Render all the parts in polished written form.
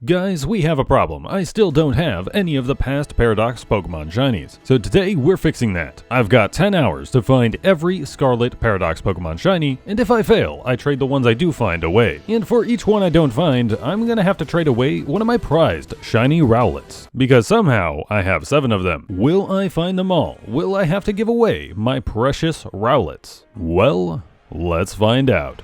Guys, we have a problem. I still don't have any of the past Paradox Pokemon Shinies. So today we're fixing that. I've got 10 hours to find every Scarlet Paradox Pokemon Shiny, and if I fail, I trade the ones I do find away. And for each one I don't find, I'm gonna have to trade away one of my prized shiny Rowlets. Because somehow I have 7 of them. Will I find them all? Will I have to give away my precious Rowlets? Well, let's find out.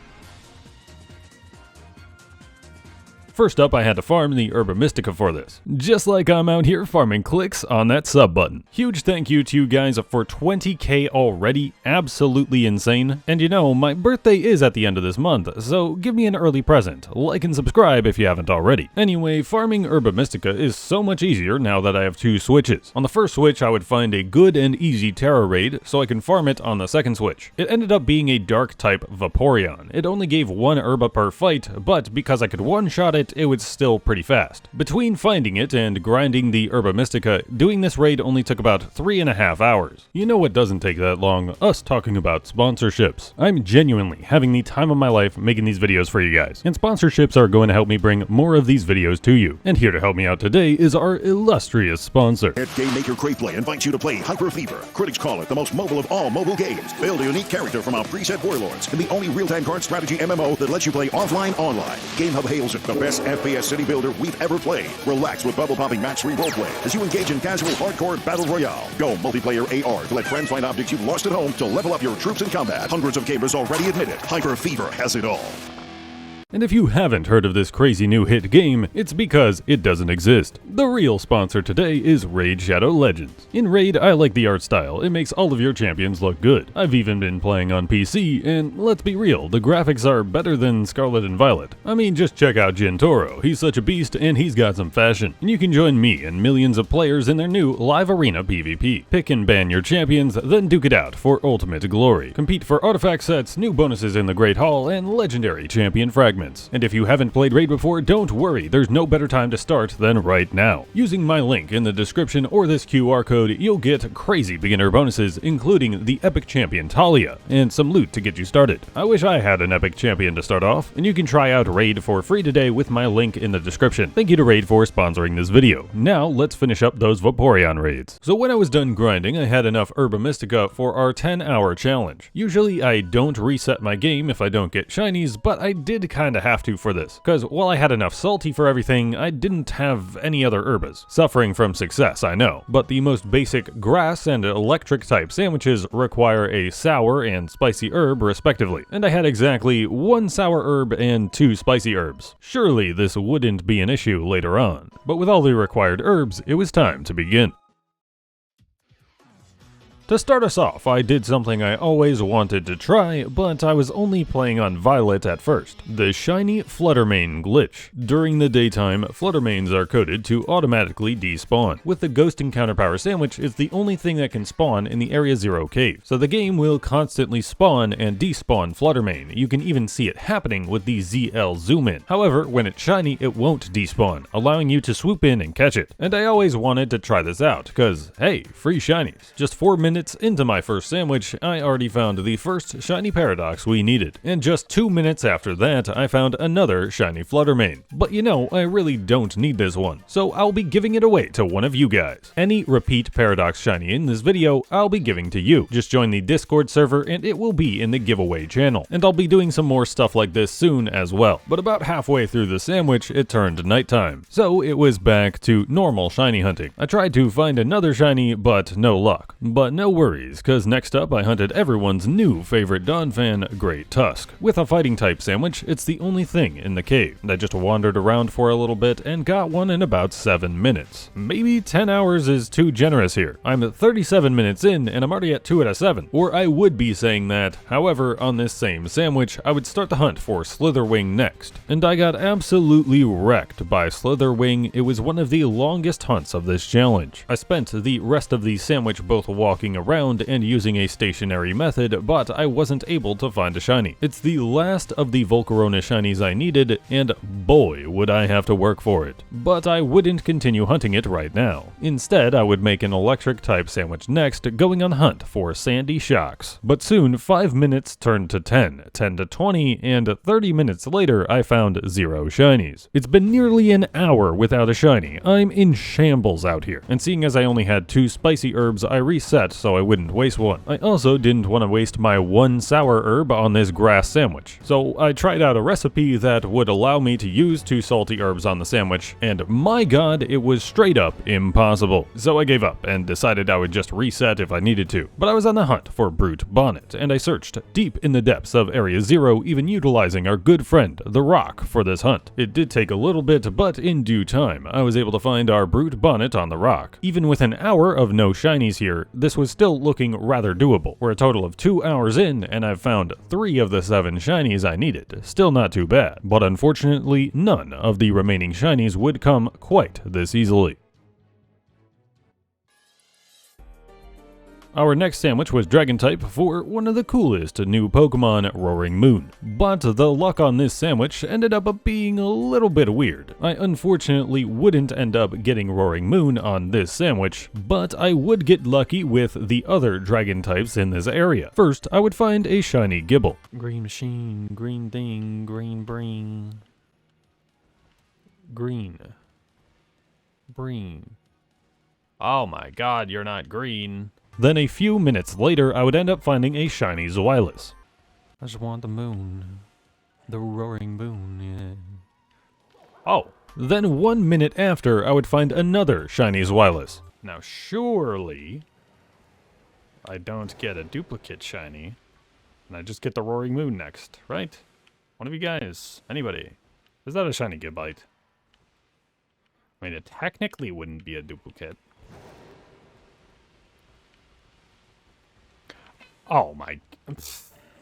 First up, I had to farm the Herba Mystica for this. Just like I'm out here farming clicks on that sub button. Huge thank you to you guys for 20k already, absolutely insane. And you know, my birthday is at the end of this month, so give me an early present. Like and subscribe if you haven't already. Anyway, farming Herba Mystica is so much easier now that I have 2 switches. On the first switch, I would find a good and easy Terra raid, so I can farm it on the second switch. It ended up being a dark type Vaporeon. It only gave 1 Herba per fight, but because I could one-shot it was still pretty fast. Between finding it and grinding the Herba Mystica, doing this raid only took about 3.5 hours. You know what doesn't take that long? Us talking about sponsorships. I'm genuinely having the time of my life making these videos for you guys, and sponsorships are going to help me bring more of these videos to you. And here to help me out today is our illustrious sponsor. Game Maker Crate Play invites you to play Hyper Fever. Critics call it the most mobile of all mobile games. Build a unique character from our preset warlords and the only real-time card strategy MMO that lets you play offline online. GameHub hails it the best FPS city builder we've ever played. Relax with bubble-popping match-3 roleplay as you engage in casual hardcore battle royale. Go multiplayer AR to let friends find objects you've lost at home to level up your troops in combat. Hundreds of gamers already admit it. Hyper Fever has it all. And if you haven't heard of this crazy new hit game, it's because it doesn't exist. The real sponsor today is Raid Shadow Legends. In Raid, I like the art style. It makes all of your champions look good. I've even been playing on PC, and let's be real, the graphics are better than Scarlet and Violet. I mean, just check out Gintoro. He's such a beast, and he's got some fashion. And you can join me and millions of players in their new live arena PvP. Pick and ban your champions, then duke it out for ultimate glory. Compete for artifact sets, new bonuses in the Great Hall, and legendary champion fragments. And if you haven't played Raid before, don't worry, there's no better time to start than right now. Using my link in the description or this QR code, you'll get crazy beginner bonuses, including the epic champion Talia, and some loot to get you started. I wish I had an epic champion to start off, and you can try out Raid for free today with my link in the description. Thank you to Raid for sponsoring this video. Now, let's finish up those Vaporeon raids. So when I was done grinding, I had enough Herba Mystica for our 10-hour challenge. Usually, I don't reset my game if I don't get shinies, but I did kinda have to for this, because while I had enough salty for everything, I didn't have any other herbas. Suffering from success, I know, but the most basic grass and electric type sandwiches require a sour and spicy herb respectively, and I had exactly 1 sour herb and 2 spicy herbs. Surely this wouldn't be an issue later on, but with all the required herbs, it was time to begin. To start us off, I did something I always wanted to try, but I was only playing on Violet at first. The shiny Fluttermane glitch. During the daytime, Fluttermanes are coded to automatically despawn. With the Ghost Encounter Power Sandwich, it's the only thing that can spawn in the Area 0 cave, so the game will constantly spawn and despawn Fluttermane. You can even see it happening with the ZL zoom in. However, when it's shiny, it won't despawn, allowing you to swoop in and catch it. And I always wanted to try this out, cause hey, free shinies. Just 4 minutes into my first sandwich, I already found the first shiny Paradox we needed. And just 2 minutes after that, I found another shiny Fluttermane. But you know, I really don't need this one, so I'll be giving it away to one of you guys. Any repeat Paradox shiny in this video, I'll be giving to you. Just join the Discord server and it will be in the giveaway channel. And I'll be doing some more stuff like this soon as well. But about halfway through the sandwich, it turned nighttime. So it was back to normal shiny hunting. I tried to find another shiny, but no luck. But no worries, cause next up I hunted everyone's new favorite Dawn fan, Great Tusk. With a fighting type sandwich, it's the only thing in the cave. I just wandered around for a little bit and got one in about 7 minutes. Maybe 10 hours is too generous here. I'm at 37 minutes in and I'm already at 2 out of 7. Or I would be saying that. However, on this same sandwich, I would start the hunt for Slitherwing next. And I got absolutely wrecked by Slitherwing. It was one of the longest hunts of this challenge. I spent the rest of the sandwich both walking looking around and using a stationary method, but I wasn't able to find a shiny. It's the last of the Volcarona shinies I needed, and boy would I have to work for it. But I wouldn't continue hunting it right now. Instead, I would make an electric type sandwich next, going on hunt for sandy shocks. But soon, 5 minutes turned to 10, 10 to 20, and 30 minutes later I found 0 shinies. It's been nearly an hour without a shiny. I'm in shambles out here, and seeing as I only had 2 spicy herbs, I reset so I wouldn't waste one. I also didn't want to waste my 1 sour herb on this grass sandwich, so I tried out a recipe that would allow me to use 2 salty herbs on the sandwich, and my god, it was straight up impossible. So I gave up and decided I would just reset if I needed to. But I was on the hunt for Brute Bonnet, and I searched deep in the depths of Area 0, even utilizing our good friend, the Rock, for this hunt. It did take a little bit, but in due time, I was able to find our Brute Bonnet on the Rock. Even with an hour of no shinies here, this was still looking rather doable. We're a total of 2 hours in, and I've found 3 of the 7 shinies I needed. Still not too bad, but unfortunately, none of the remaining shinies would come quite this easily. Our next sandwich was Dragon type for one of the coolest new Pokemon, Roaring Moon. But the luck on this sandwich ended up being a little bit weird. I unfortunately wouldn't end up getting Roaring Moon on this sandwich, but I would get lucky with the other Dragon types in this area. First, I would find a shiny Gibble. Green machine, green thing, green bring. Green. Breen. Oh my god, you're not green. Then a few minutes later, I would end up finding a shiny Zweilous. I just want the moon. The roaring moon, yeah. Oh, then 1 minute after, I would find another shiny Zweilous. Now surely, I don't get a duplicate shiny, and I just get the roaring moon next, right? One of you guys, anybody, is that a shiny Gibbite? I mean, it technically wouldn't be a duplicate. Oh my...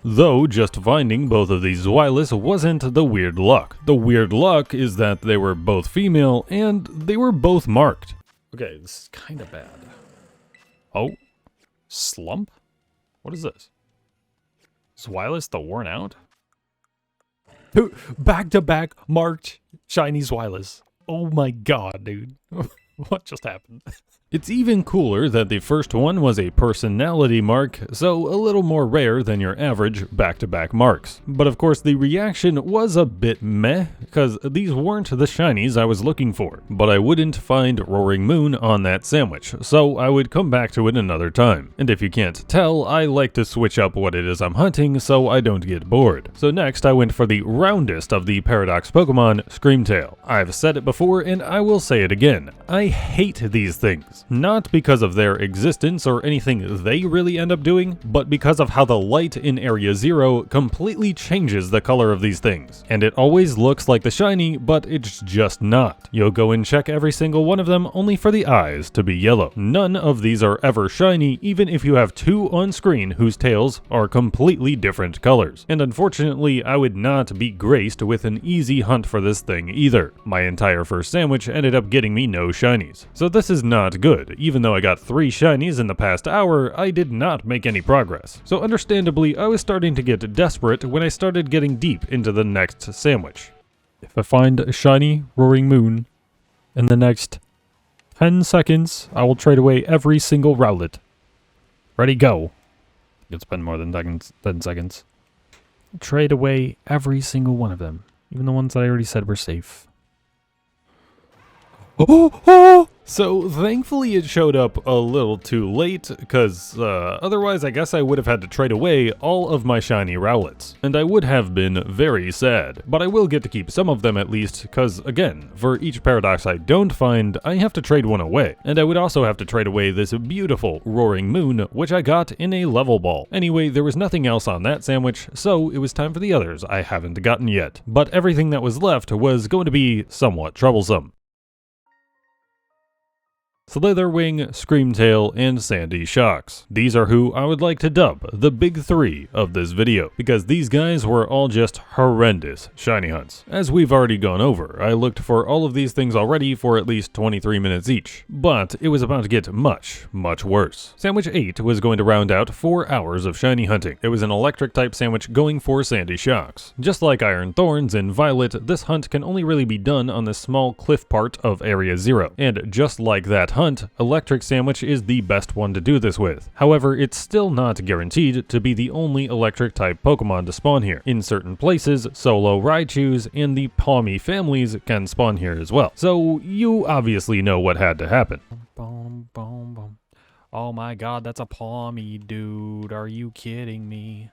Though just finding both of these Zweilous wasn't the weird luck. The weird luck is that they were both female and they were both marked. Okay, this is kind of bad. Oh, Slump? What is this? Zweilous the Worn Out? Back-to-back marked shiny Zweilous. Oh my god, dude. What just happened? It's even cooler that the first one was a personality mark, so a little more rare than your average back-to-back marks. But of course the reaction was a bit meh, because these weren't the shinies I was looking for. But I wouldn't find Roaring Moon on that sandwich, so I would come back to it another time. And if you can't tell, I like to switch up what it is I'm hunting so I don't get bored. So next I went for the roundest of the Paradox Pokemon, Screamtail. I've said it before and I will say it again. I hate these things. Not because of their existence or anything they really end up doing, but because of how the light in Area 0 completely changes the color of these things. And it always looks like the shiny, but it's just not. You'll go and check every single one of them only for the eyes to be yellow. None of these are ever shiny, even if you have 2 on screen whose tails are completely different colors. And unfortunately, I would not be graced with an easy hunt for this thing either. My entire first sandwich ended up getting me no shinies. So this is not good. Even though I got 3 shinies in the past hour, I did not make any progress. So understandably, I was starting to get desperate when I started getting deep into the next sandwich. If I find a shiny Roaring Moon in the next 10 seconds, I will trade away every single Rowlet. Ready, go. It's been more than 10 seconds. Trade away every single one of them, even the ones that I already said were safe. Oh! So thankfully it showed up a little too late, because otherwise I guess I would have had to trade away all of my shiny Rowlets. And I would have been very sad, but I will get to keep some of them at least, because again, for each Paradox I don't find, I have to trade one away. And I would also have to trade away this beautiful Roaring Moon, which I got in a level ball. Anyway, there was nothing else on that sandwich, so it was time for the others I haven't gotten yet. But everything that was left was going to be somewhat troublesome. Slitherwing, Screamtail, and Sandy Shocks. These are who I would like to dub the big three of this video, because these guys were all just horrendous shiny hunts. As we've already gone over, I looked for all of these things already for at least 23 minutes each, but it was about to get much, much worse. Sandwich 8 was going to round out 4 hours of shiny hunting. It was an electric type sandwich going for Sandy Shocks. Just like Iron Thorns and Violet, this hunt can only really be done on this small cliff part of Area 0, and just like that hunt, Electric Sandwich is the best one to do this with. However, it's still not guaranteed to be the only electric type Pokemon to spawn here. In certain places, Solo Raichus and the Palmy families can spawn here as well. So you obviously know what had to happen. Boom, boom, boom. Oh my god, that's a Palmy, dude. Are you kidding me?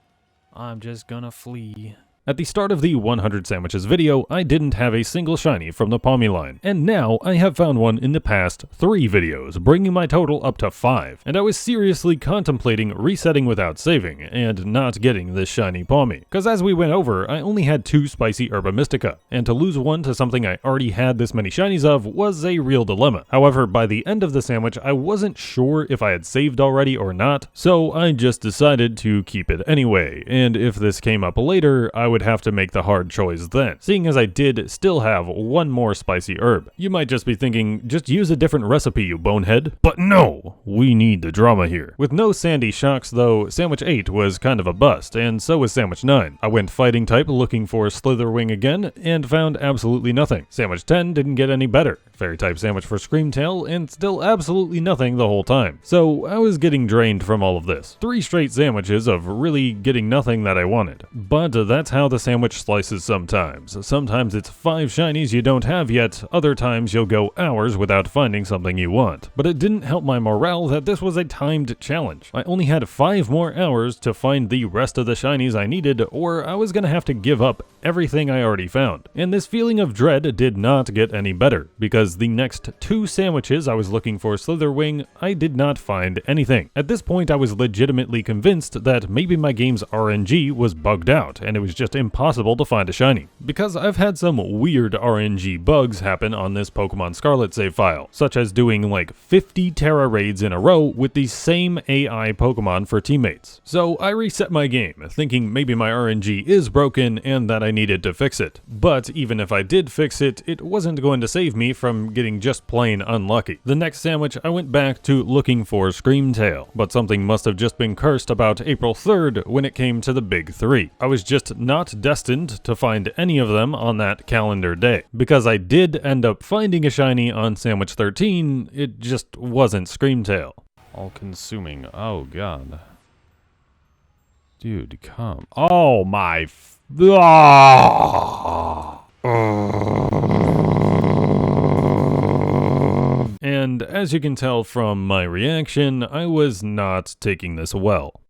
I'm just gonna flee. At the start of the 100 Sandwiches video, I didn't have a single shiny from the Palmy line, and now I have found one in the past 3 videos, bringing my total up to 5, and I was seriously contemplating resetting without saving, and not getting this shiny Palmy, because as we went over, I only had 2 Spicy Herba Mystica, and to lose one to something I already had this many shinies of was a real dilemma. However, by the end of the sandwich, I wasn't sure if I had saved already or not, so I just decided to keep it anyway, and if this came up later, I would have to make the hard choice then, seeing as I did still have one more spicy herb. You might just be thinking, just use a different recipe, you bonehead. But no, we need the drama here. With no Sandy Shocks though, Sandwich 8 was kind of a bust, and so was Sandwich 9. I went fighting type looking for Slitherwing again, and found absolutely nothing. Sandwich 10 didn't get any better. Fairy type sandwich for Screamtail, and still absolutely nothing the whole time. So I was getting drained from all of this. 3 straight sandwiches of really getting nothing that I wanted. But that's how the sandwich slices sometimes. Sometimes it's 5 shinies you don't have yet, other times you'll go hours without finding something you want. But it didn't help my morale that this was a timed challenge. I only had 5 more hours to find the rest of the shinies I needed, or I was gonna have to give up everything I already found. And this feeling of dread did not get any better, because the next 2 sandwiches I was looking for Slitherwing, I did not find anything. At this point I was legitimately convinced that maybe my game's RNG was bugged out, and it was just impossible to find a shiny. Because I've had some weird RNG bugs happen on this Pokemon Scarlet save file, such as doing like 50 Terra raids in a row with the same AI Pokemon for teammates. So I reset my game, thinking maybe my RNG is broken and that I needed to fix it. But even if I did fix it, it wasn't going to save me from getting just plain unlucky. The next sandwich I went back to looking for Screamtail, but something must have just been cursed about April 3rd when it came to the big 3. I was just not destined to find any of them on that calendar day. Because I did end up finding a shiny on Sandwich 13, it just wasn't Screamtail. All consuming. Oh god. Dude, come. Oh my And as you can tell from my reaction, I was not taking this well.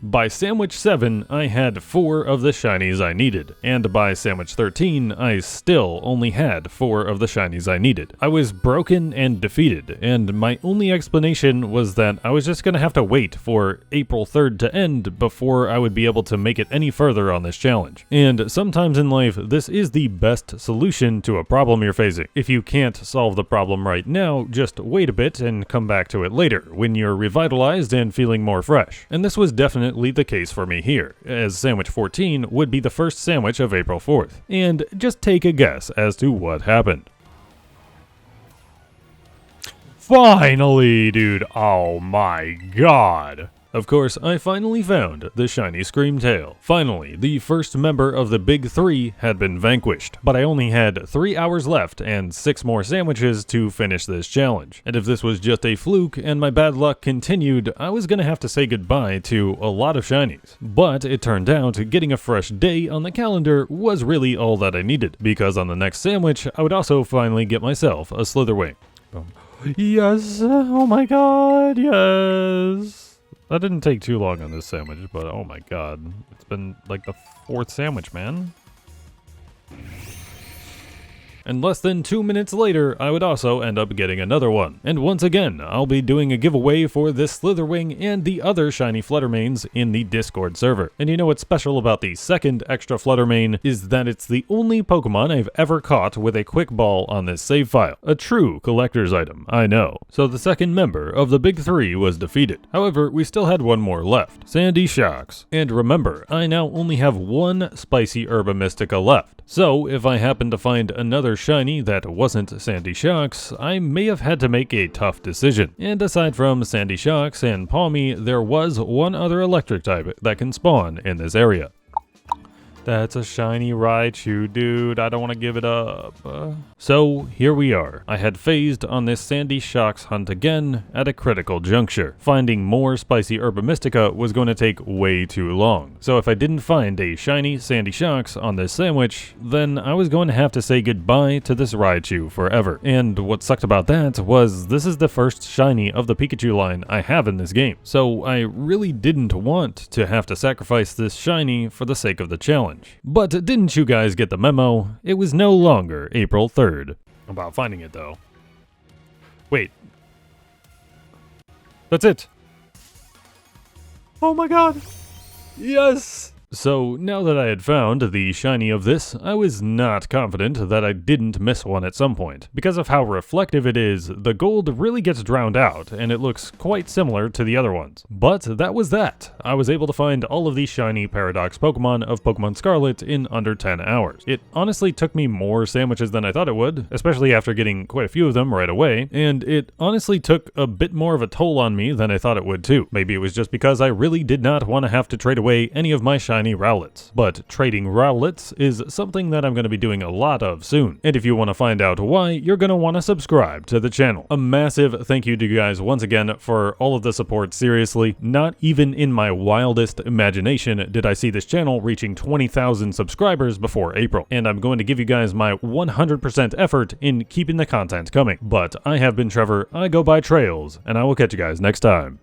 By Sandwich 7, I had 4 of the shinies I needed, and by Sandwich 13, I still only had 4 of the shinies I needed. I was broken and defeated, and my only explanation was that I was just gonna have to wait for April 3rd to end before I would be able to make it any further on this challenge. And sometimes in life, this is the best solution to a problem you're facing. If you can't solve the problem right now, just wait a bit and come back to it later, when you're revitalized and feeling more fresh. And this was definitely the case for me here, as Sandwich 14 would be the first sandwich of April 4th. And just take a guess as to what happened. Finally, dude. Oh my god. Of course, I finally found the shiny Screamtail. Finally, the first member of the big 3 had been vanquished, but I only had 3 hours left and 6 more sandwiches to finish this challenge. And if this was just a fluke and my bad luck continued, I was gonna have to say goodbye to a lot of shinies. But it turned out getting a fresh day on the calendar was really all that I needed, because on the next sandwich, I would also finally get myself a Slitherwing. Yes! Oh my god, yes! That didn't take too long on this sandwich, but oh my god. It's been like the 4th sandwich, man. and less than 2 minutes later, I would also end up getting another one. And once again, I'll be doing a giveaway for this Slitherwing and the other shiny Fluttermanes in the Discord server. And you know what's special about the second extra Fluttermane is that it's the only Pokemon I've ever caught with a quick ball on this save file. A true collector's item, I know. So the second member of the big three was defeated. However, we still had one more left, Sandy Shocks. And remember, I now only have one Spicy Herba Mystica left. So if I happen to find another shiny that wasn't Sandy Shocks, I may have had to make a tough decision. And aside from Sandy Shocks and Palmy, there was one other electric type that can spawn in this area. That's a shiny Raichu, dude. I don't want to give it up. So here we are. I had phased on this Sandy Shocks hunt again at a critical juncture. Finding more Spicy Herba Mystica was going to take way too long. So if I didn't find a shiny Sandy Shocks on this sandwich, then I was going to have to say goodbye to this Raichu forever. And what sucked about that was this is the first shiny of the Pikachu line I have in this game. So I really didn't want to have to sacrifice this shiny for the sake of the challenge. But didn't you guys get the memo? It was no longer April 3rd. About finding it though. Wait. That's it. Oh my god. Yes. So now that I had found the shiny of this, I was not confident that I didn't miss one at some point. Because of how reflective it is, the gold really gets drowned out, and it looks quite similar to the other ones. But that was that. I was able to find all of these shiny Paradox Pokemon of Pokemon Scarlet in under 10 hours. It honestly took me more sandwiches than I thought it would, especially after getting quite a few of them right away, and it honestly took a bit more of a toll on me than I thought it would too. Maybe it was just because I really did not want to have to trade away any of my shiny Rowlets. But trading Rowlets is something that I'm going to be doing a lot of soon. And if you want to find out why, you're going to want to subscribe to the channel. A massive thank you to you guys once again for all of the support. Seriously, not even in my wildest imagination did I see this channel reaching 20,000 subscribers before April. And I'm going to give you guys my 100% effort in keeping the content coming. But I have been Trevor, I go by Trails, and I will catch you guys next time.